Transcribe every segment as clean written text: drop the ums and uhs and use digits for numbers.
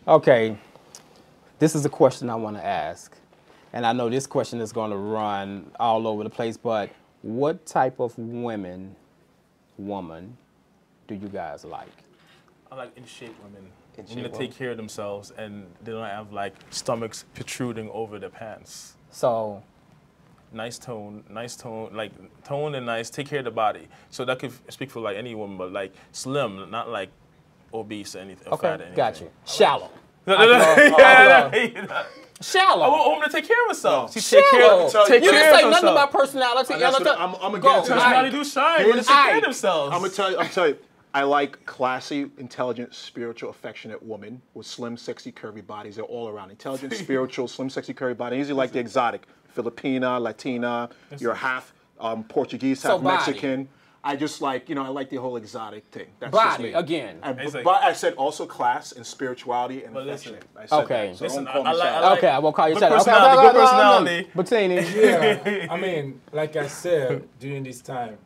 Okay, this is a question I want to ask. And I know this question is going to run all over the place, but what type of woman do you guys like? I like in shape women. Women that take care of themselves and they don't have like stomachs protruding over their pants. So, nice tone, like tone and nice, take care of the body. So that could speak for like any woman, but like slim, not like obese or anything. okay, Fat or anything. got you. Shallow. Shallow. I want a woman to take care of herself. She Shallow. take care of herself. You didn't say nothing about personality. I'm gonna get into Personality do shine. Women take care of themselves. I'm gonna tell you. I like classy, intelligent, spiritual, affectionate women with slim, sexy, curvy bodies. They're all around. Intelligent, spiritual, slim, sexy, curvy body. I usually like the exotic. Filipina, Latina, you're half Portuguese, half Mexican. I just like, I like the whole exotic thing. That's just me. Again. But I said also class and spirituality and affectionate. I said okay. that, so listen, okay, I won't call you good Shallow. personality, good personality. Bettini. Yeah, I mean, like I said, during this time,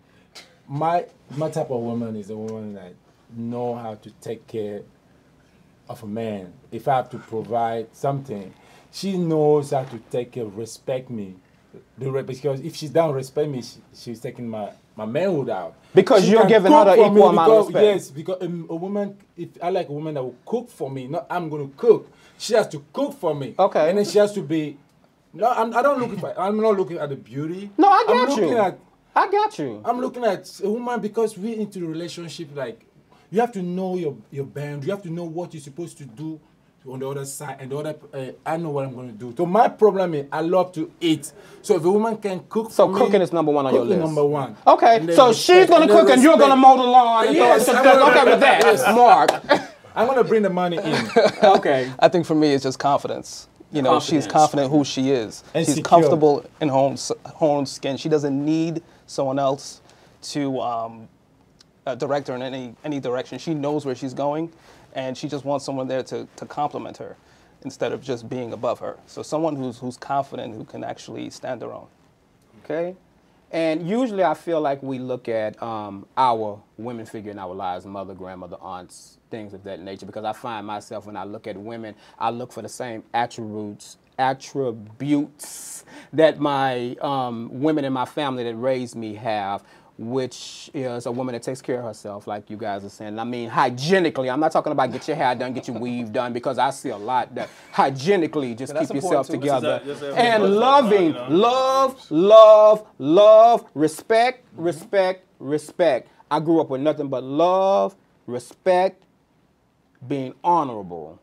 my type of woman is a woman that know how to take care of a man. If I have to provide something, she knows how to take care, respect me. Because if she don't respect me, she's taking my manhood out. Because you're giving her the equal amount of respect. Yes, because a woman, if I like a woman that will cook for me, not I'm going to cook. She has to cook for me. Okay. And then she has to be, I'm not looking at the beauty. No, I got you. I'm looking at a woman because we're into the relationship, like, you have to know your band. You have to know what you're supposed to do on the other side, and the other, I know what I'm going to do. So my problem is I love to eat. So if a woman can cook for me, cooking is number one on your list. Number one. Okay, so she's going to cook and you're going to mow the lawn. And yes, okay with that. Yes. Mark. I'm going to bring the money in. Okay. I think for me it's just confidence. She's confident who she is. And she's secure. comfortable in her own skin. She doesn't need someone else to direct her in any direction. She knows where she's going, and she just wants someone there to complement her instead of just being above her. So someone who's confident, who can actually stand her own. Okay. And usually I feel like we look at our women figure in our lives, mother, grandmother, aunts, things of that nature, because I find myself when I look at women, I look for the same attributes that my women in my family that raised me have, which is a woman that takes care of herself, like you guys are saying. I mean, hygienically, I'm not talking about get your hair done, get your weave done, because I see a lot that hygienically just keep yourself together. And loving, love, respect. I grew up with nothing but love, respect, being honorable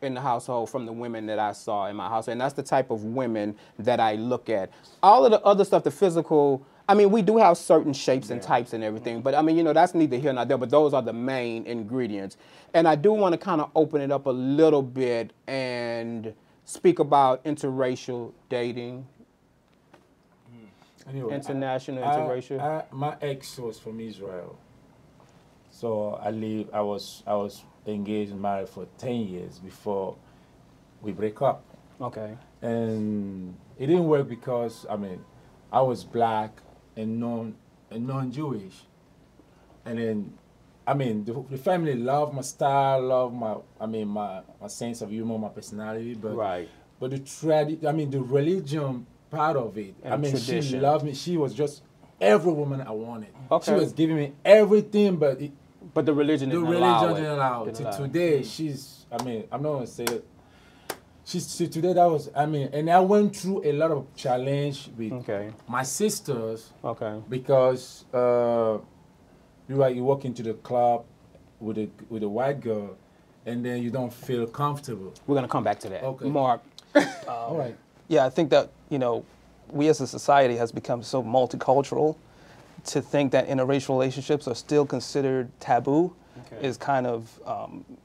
in the household from the women that I saw in my house. And that's the type of women that I look at. All of the other stuff, the physical, I mean, we do have certain shapes and types and everything, but I mean, that's neither here nor there, but those are the main ingredients. And I do want to kind of open it up a little bit and speak about interracial dating. Anyway, international, interracial. My ex was from Israel. So I was engaged and married for 10 years before we break up. Okay. And it didn't work because, I was black and non-Jewish. And then, the family loved my style, loved my sense of humor, my personality. But, right. But the religion part of it, and tradition. She loved me. She was just every woman I wanted. Okay. She was giving me everything, but the religion didn't allow it. Today, she's, I'm not going to say it. Today, that was, and I went through a lot of challenge with my sisters. Okay. Because you walk into the club with a white girl, and then you don't feel comfortable. We're going to come back to that. Okay. Mark. All right. Yeah, I think that, we as a society has become so multicultural to think that interracial relationships are still considered taboo is kind of,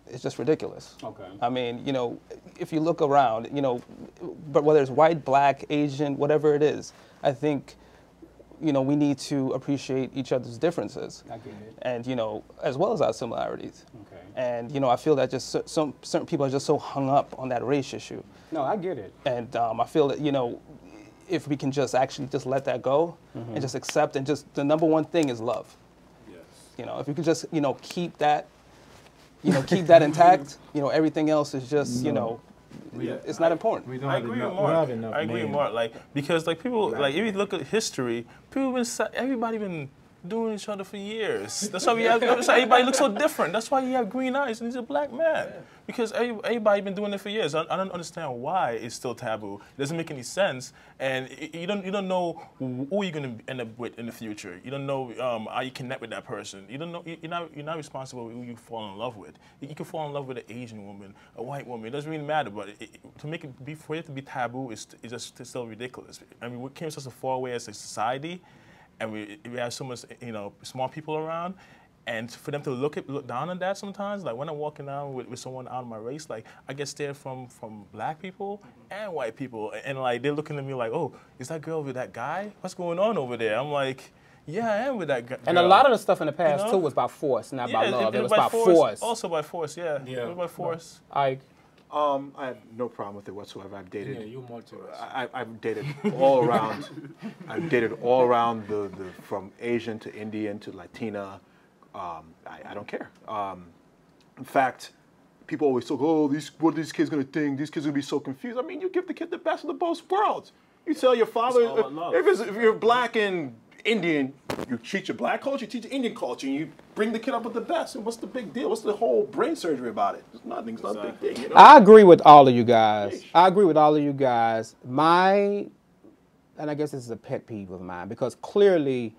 it's just ridiculous. Okay. I mean, if you look around, but whether it's white, black, Asian, whatever it is, I think, we need to appreciate each other's differences. I get it. And, as well as our similarities. Okay. And, I feel that just certain people are just so hung up on that race issue. No, I get it. And I feel that, if we can just actually just let that go and just accept, and just the number one thing is love. Yes. If we could just, keep that, keep that intact. Everything else is just, it's not important. We don't I have agree enough, with we don't Mark. have enough I agree with men. Mark. Because people, if you look at history, everybody been doing each other for years. That's why that's why everybody looks so different. That's why you have green eyes and he's a black man. Because everybody been doing it for years. I don't understand why it's still taboo. It doesn't make any sense. And you don't know who you're gonna end up with in the future. You don't know how you connect with that person. You don't know. You're not responsible for who you fall in love with. You can fall in love with an Asian woman, a white woman. It doesn't really matter. But for it to be taboo is just still ridiculous. I mean, we came such a far way as a society. And we have so much, smart people around, and for them to look down on that sometimes, like when I'm walking down with someone out of my race, like I get stared from black people and white people, and like they're looking at me like, oh, is that girl with that guy? What's going on over there? I'm like, yeah, I am with that guy. And a lot of the stuff in the past too was about force, not about love. It was about force. Also by force, yeah. It was by force. I have no problem with it whatsoever. I've dated. Yeah, you multiracial. I've dated all around. I've dated all around the from Asian to Indian to Latina. I don't care. In fact, people always talk, oh, what are these kids gonna think? These kids are gonna be so confused. I mean, you give the kid the best of the both worlds. You tell your father if you're black and Indian, you teach your black culture, you teach Indian culture, and you bring the kid up with the best. And what's the big deal? What's the whole brain surgery about it? It's nothing. It's not a big thing. I agree with all of you guys. And I guess this is a pet peeve of mine, because clearly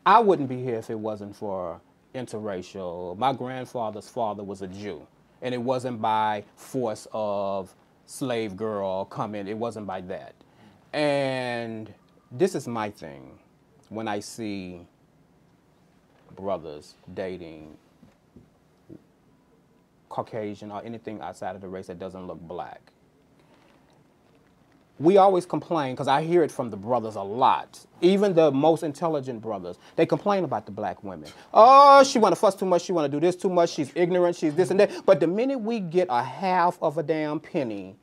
I wouldn't be here if it wasn't for interracial. My grandfather's father was a Jew, and it wasn't by force of slave girl coming. It wasn't by that. And this is my thing when I see brothers dating Caucasian or anything outside of the race that doesn't look black. We always complain, because I hear it from the brothers a lot, even the most intelligent brothers. They complain about the black women. Oh, she want to fuss too much, she want to do this too much, she's ignorant, she's this and that. But the minute we get a half of a damn penny,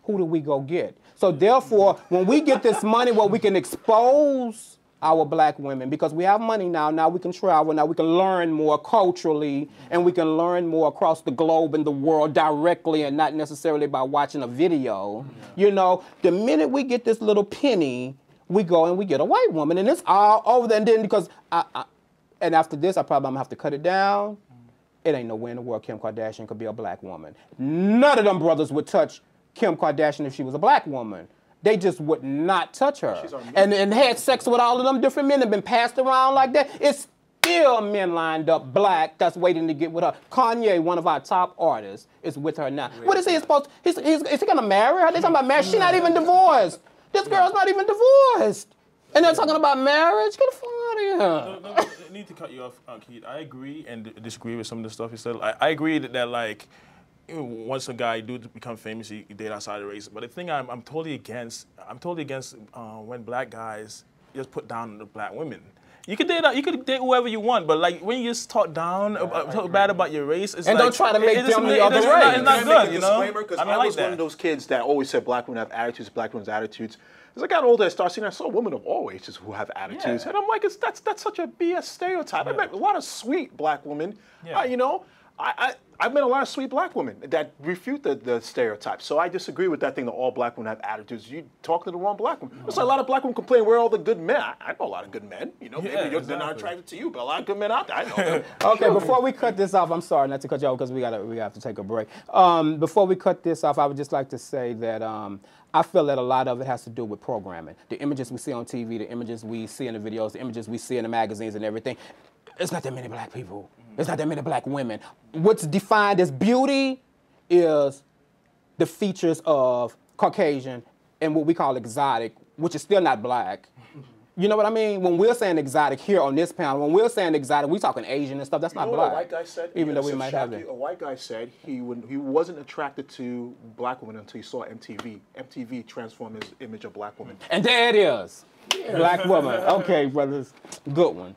who do we go get? So therefore, when we get this money where we can expose our black women, because we have money now we can travel, now we can learn more culturally, and we can learn more across the globe and the world directly and not necessarily by watching a video. The minute we get this little penny, we go and we get a white woman, and it's all over there. And then because and after this, I probably I'm gonna have to cut it down. It ain't nowhere in the world Kim Kardashian could be a black woman. None of them brothers would touch Kim Kardashian if she was a black woman. They just would not touch her. And had sex with all of them different men and been passed around like that. It's still men lined up black that's waiting to get with her. Kanye, one of our top artists, is with her now. What is he supposed to, is he gonna marry her? They're talking about marriage. She's not even divorced. This girl's not even divorced. And they're talking about marriage? Get the fuck out of here. No, I need to cut you off, Keith. I agree and disagree with some of the stuff you said. I agree that like, once a guy do become famous, he date outside the race. But the thing I'm totally against when black guys just put down the black women. You could date whoever you want, but like when you just talk down, talk bad about your race, it's and like, don't try to make them the other race. It's not good, you know. Because I was one of those kids that always said black women have attitudes, black women's attitudes. As I got older, I started seeing I saw women of all ages who have attitudes, and I'm like, that's such a BS stereotype. I met a lot of sweet black women, I've met a lot of sweet black women that refute the stereotype. So I disagree with that thing that all black women have attitudes. You talk to the wrong black woman. There's a lot of black women complain, where are all the good men? I know a lot of good men. Maybe they're not attracted to you, but a lot of good men out there. I know them. Okay, before we cut this off, I'm sorry not to cut you off because we have to take a break. Before we cut this off, I would just like to say that I feel that a lot of it has to do with programming. The images we see on TV, the images we see in the videos, the images we see in the magazines and everything. It's not that many black people. It's not that many black women. What's defined as beauty is the features of Caucasian and what we call exotic, which is still not black. You know what I mean? When we're saying exotic here on this panel, when we're saying exotic, we're talking Asian and stuff. That's not black. What a white guy said? Even though we might have it. A white guy said he wasn't attracted to black women until he saw MTV. MTV transformed his image of black women. And there it is. Yeah. Black woman. Okay, brothers. Good one.